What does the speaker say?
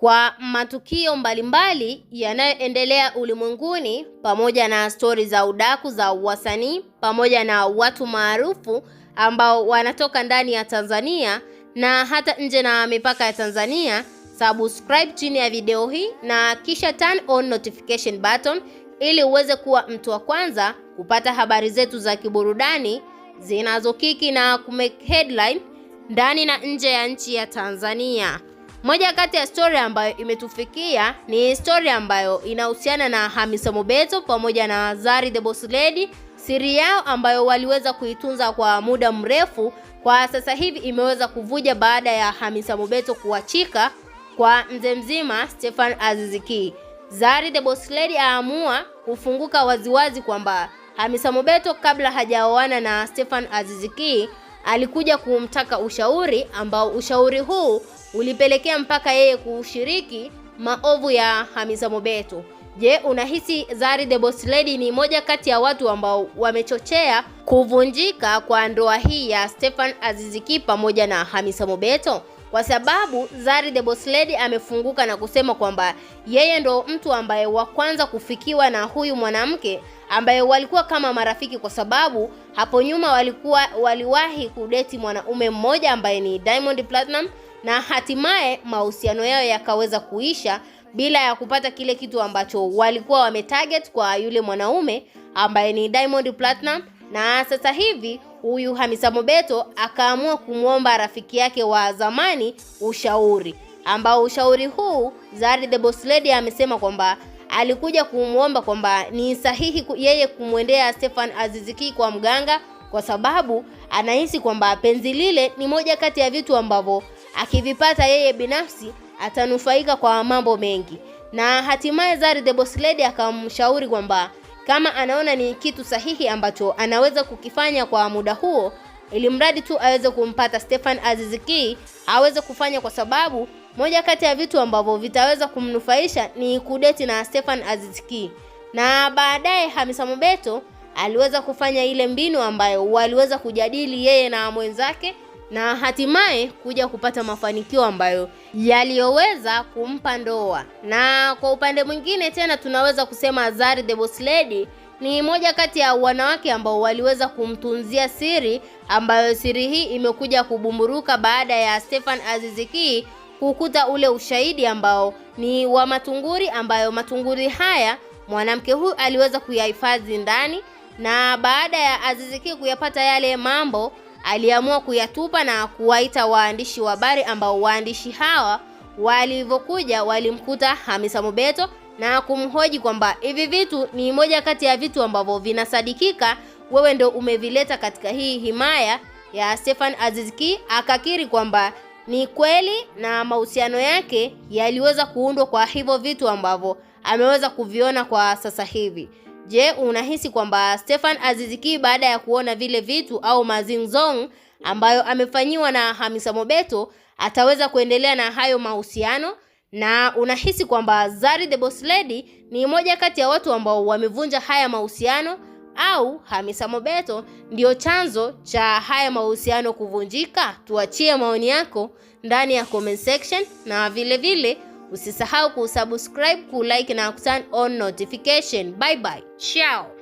kwa matukio mbalimbali yanayoendelea ulimwenguni, pamoja na stori za udaku za wasanii pamoja na watu maarufu ambao wanatoka ndani ya Tanzania na hata nje na mipaka ya Tanzania. Subscribe chini ya video hii na kisha turn on notification button ili uweze kuwa mtu wa kwanza kupata habari zetu za kiburudani zinazokiki na kumake headline ndani na nje ya nchi ya Tanzania. Moja kati ya story ambayo imetufikia ni story ambayo inahusiana na Hamisa Mobeto pamoja na Zari the Boss Lady. Siri yao ambayo waliweza kuitunza kwa muda mrefu kwa sasa hivi imeweza kuvuja baada ya Hamisa Mobeto kuachika kwa mzee mzima Stefan Aziz Ki. Zari the Boss Lady aamua kufunguka waziwazi kwamba Hamisa Mobeto kabla hajaoana na Stefan Aziz Ki alikuja kumtaka ushauri, ambao ushauri huu ulipelekea mpaka yeye kushiriki maovu ya Hamisa Mobeto. Je, unahisi Zari the Boss Lady ni moja kati ya watu ambao wamechochea kuvunjika kwa ndoa hii ya Stefan Aziz Ki pamoja na Hamisa Mobeto? Kwa sababu Zari the Boss Lady amefunguka na kusema kwamba yeye ndo mtu ambaye wa kwanza kufikiwa na huyu mwanamke ambaye walikuwa kama marafiki, kwa sababu hapo nyuma waliwahi kudeti mwanaume mmoja ambaye ni Diamond Platinum, na hatimaye mahusiano yao yakaweza kuisha bila ya kupata kile kitu ambacho walikuwa wametarget kwa yule mwanaume ambaye ni Diamond Platinum. Na sasa hivi huyu Hamisa Mobeto akaamua kumwomba rafiki yake wa zamani ushauri, ambao ushauri huu Zari the Boss Lady amesema kwamba alikuja kumwomba kwamba ni sahihi yeye kumwendea Stefan Aziz Ki kwa mganga, kwa sababu anahisi kwamba penzi lile ni moja kati ya vitu ambavyo akivipata yeye binafsi atanufaika kwa mambo mengi. Na hatimaye Zari the Boss Lady akamshauri kwamba kama anaona ni kitu sahihi ambacho anaweza kukifanya kwa muda huo, ili mradi tu aweze kumpata Stefan Aziz Ki aweze kufanya, kwa sababu moja kati ya vitu ambavyo vitaweza kumnufaisha ni kudeti na Stefan Aziz Ki. Na baadaye Hamisa Mobeto aliweza kufanya ile mbinu ambayo waliweza kujadili yeye na mwenzake, na hatimaye kuja kupata mafanikio ambayo yaliyoweza kumpa ndoa. Na kwa upande mwingine tena tunaweza kusema Zari the Boss Lady ni moja kati ya wanawake ambao waliweza kumtunzia siri, ambayo siri hii imekuja kubumburuka baada ya Stefan Aziz Ki kukuta ule ushahidi ambao ni wa matunguri, ambayo matunguri haya mwanamke huyu aliweza kuyahifadhi ndani, na baada ya Aziz Ki kuyapata yale mambo aliamua kuyatupa na kuwaita waandishi wa habari, ambao waandishi hawa walivyokuja walimkuta Hamisa Mobeto na kumhoji kwamba hivi vitu ni moja kati ya vitu ambavyo vinasadikika wewe ndo umevileta katika hii himaya ya Stefan Aziz Ki. Akakiri kwamba ni kweli na mahusiano yake yaliweza kuundwa kwa hivyo vitu ambavyo ameweza kuviona kwa sasa hivi. Je, unahisi kwamba Stefan Aziz Ki baada ya kuona vile vitu au mazingzong ambayo amefanyiwa na Hamisa Mobeto ataweza kuendelea na hayo mahusiano? Na unahisi kwamba Zari the Boss Lady ni moja kati ya watu ambao wamevunja haya mahusiano, au Hamisa Mobeto ndio chanzo cha haya mahusiano kuvunjika? Tuachie maoni yako ndani ya comment section, na vile vile usisahau kusubscribe, kulike na kuturn on notification. Bye bye. Ciao.